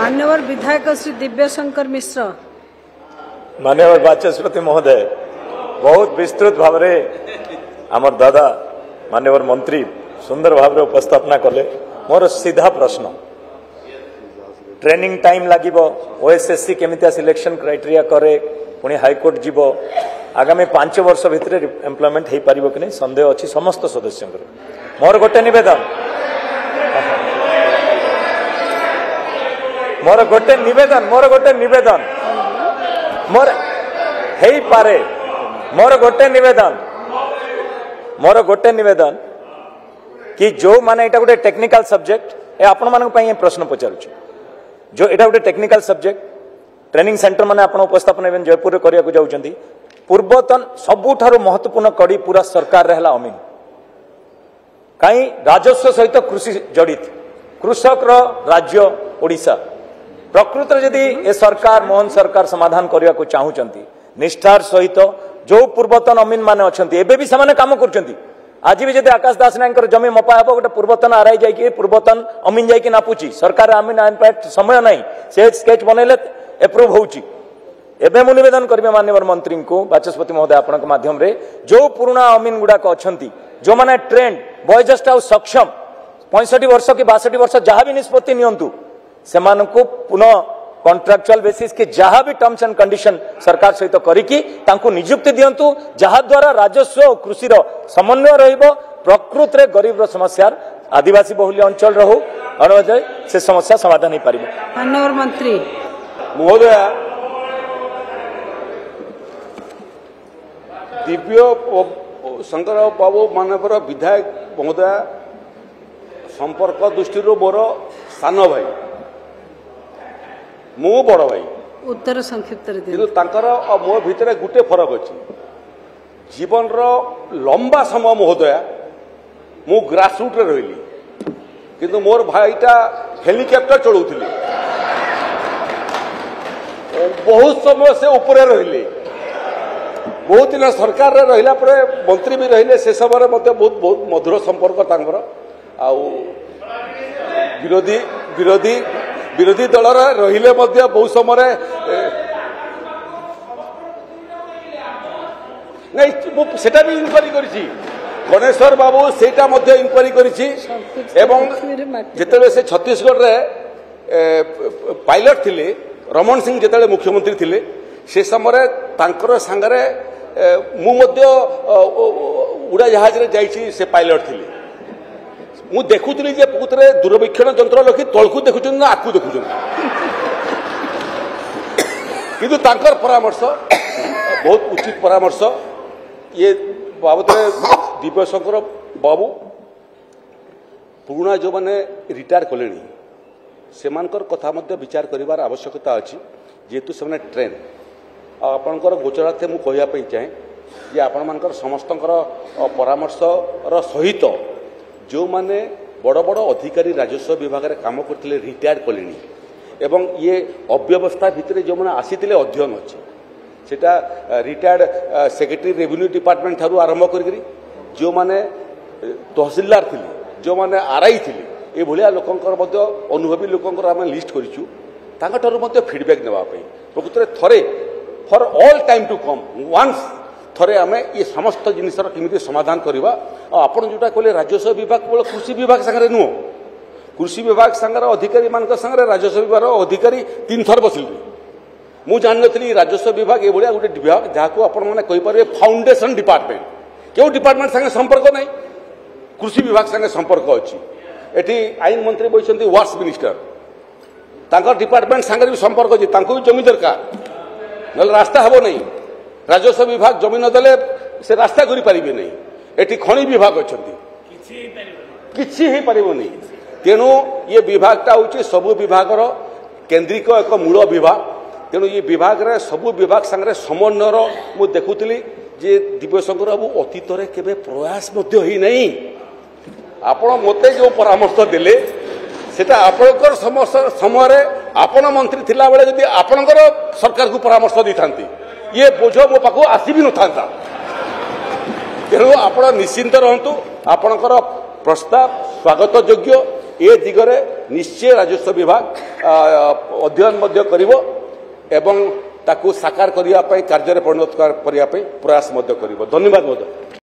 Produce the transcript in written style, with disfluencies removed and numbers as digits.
मान्यवर विधायक श्री दिव्यशंकर मिश्र। मान्यवर बाचस्पति महोदय, बहुत विस्तृत भाव में आमर दादा मान्यवर मंत्री सुंदर भाव में उपस्थापना कले। मोर सीधा प्रश्न, ट्रेनिंग टाइम लगे, ओएसएससी केमितिया सिलेक्शन क्राइटेरिया करे, पुणी हाईकोर्ट जीव, आगामी 5 वर्ष भितर एम्प्लॉयमेंट हो पार कि नहीं संदेह अच्छी समस्त सदस्यों। मोर गोटे निवेदन मोर गोटे निवेदन कि जो माने एटा गोटे टेक्निकल सब्जेक्ट ए आपण मान प्रश्न पचारू जो एटा गोटे टेक्निकल सब्जेक्ट ट्रेनिंग सेंटर माने आपण उपस्थापन एवं जयपुर करिया को जाउचंदी। पूर्वतन सबुठारु महत्वपूर्ण कड़ी पूरा सरकार रहला अमीन कहीं राजस्व सहित कृषि जड़ित कृषक राज्य ओडिशा। प्रकृत जदि ए सरकार मोहन सरकार समाधान करने को चाहूँगी निष्ठार सहित जो पूर्वतन अमीन माने अछंती एबे भी समाने काम करछंती। आज भी जदि आकाश दास नायकर जमी मपा हे गोटे पूर्वतन आरआई जाइए पूर्वतन अमीन जाइए नापुची सरकार अमीन इम्पैक्ट समय नहीं से स्केच बनैले एप्रूव होउची। एबे मु निवेदन करिबे माननीय मंत्री को बाचस्पति महोदय आपनक माध्यम रे जो पुराना अमीन गुड़ाक अछंती जो माने ट्रेंड वयोज्येष्ठ आ सक्षम 65 वर्ष कि 62 वर्ष जहाँ भी निष्पत्ति नियंतु सेमानकु पुनः कॉन्ट्रैक्चुअल बेसिस के जहाँ भी टर्म्स एंड कंडीशन सरकार सहित करिकी तांकु नियुक्ति दियंतु जहाँ द्वारा राजस्व और कृषि समन्वय रहिबो। प्रकृत रे गरीब रो समस्या आदिवासी बहुल्य अंचल रहू अणवजय से समस्या समाधान हो पारिबो। माननीय मंत्री महोदय, दिव्य शंकर बाबू मानवर विधायक महोदय संपर्क दृष्टि मोर सान भाई मु बड़ भाई उत्तर संक्षिप्त मो भितर गोटे फरक अच्छी जीवन लंबा समय महोदय मु ग्रासरूट रे रही किंतु मोर भाईटा हेलिकॉप्टर चलाउथिले बहुत समय से ऊपर रहिले बहुत दिन सरकार रे रहिला परे मंत्री भी रहिले से समय बहुत बहुत मधुर संपर्क तांकर आउ विरोधी विरोधी विरोधी दल रहिले बहुत समय नहीं सेटा भी इंक्वारी करिछि गणेश्वर बाबू सेटा मध्य इंक्वारी करिछि एवं जेतेबे से छत्तीसगढ़ रे पायलट थिले रमन सिंह जेतेबे मुख्यमंत्री थिले से समय तांकर संगरे मु मध्य उड़ा जहाज रे जाइछि से पायलट थिले मु देखुଥିଲି जे पुतरे दूरवीक्षण यंत्र लखि तळकु देखुछन ना आकु देखुछन किंतु तांकर परामर्श बहुत उचित परामर्श ये बाबतरे दिव्यशंकर बाबू पुराना जो माने रिटायर कलेनी सेमानकर कथा मध्य विचार करिवार आवश्यकता अछि जेतु से ट्रेन आपनकर गोचरार्थे मु कहिया पई चाहे जे आपण मानकर समस्तकर परामर्श सहित जो माने बड़ बड़ अधिकारी राजस्व विभाग रे काम करथिले रिटायर कलेनी एवं ये अव्यवस्था भितर जो मैंने आसीथिले अध्ययन अच्छे सेटा रिटायर्ड सेक्रेटरी रेवेन्यू डिपार्टमेंट ठारू आरंभ करी जो माने तहसीलदार थिले जो माने आरआई थिले ए भलिया लोकंकर मध्य अनुभवी लोकंकर आम लिस्ट करिछु तांका ठारू मध्य फीडबैक नेबा पई प्रकृतरे थरे for all time to come once थरे आम ये समस्त जिनसर केमिति समाधान करवा आपण जोटा कहले राजस्व विभाग केवल कृषि विभाग संगे नुह कृषि विभाग संगे अधिकारी मान संगे राजस्व विभाग अधिकारी 3 थर बसिले मु जान नी राजस्व विभाग ये गोटे विभाग जहाँ आपण मैंने कहींपारे फाउंडेशन डिपार्टमेंट क्यों डिपार्टमेंट संगे संपर्क नहीं कृषि विभाग संगे संपर्क अच्छी एटी आईन मंत्री बसती वार्स मिनिस्टर तांकर डिपार्टमेंट संगे भी संपर्क अच्छी भी जमी दरकार ना रास्ता हम नहीं राजस्व विभाग जमी नदेले से रास्ता करें नहीं एटी खनि विभाग अच्छा किसी ही पारिबनी तेणु ये विभागटा हूँ सबु विभागर केन्द्रिक एक मूल विभाग तेणु ये विभाग रे सबु विभाग संगे समन्वयर मु देखुली जे दिव्यशंकर बाबू अतीत केबे प्रयास मध्य ही नहीं आपण मते जो परामर्श देले सेटा आपणकर समय आपण मंत्री थिला बेले जदि आपणकर सरकार को परामर्श दी थांती ये बोझ मो पाखु आसी भी न था तेणु आपण निश्चिंत रहतु आपणकर प्रस्ताव स्वागत योग्य ए दिगरे निश्चय राजस्व विभाग अध्ययन मध्य करिवो एवं ताकू साकार करिया पई कार्य रे परिणत करिया पई प्रयास मध्य करिवो। धन्यवाद महोदय।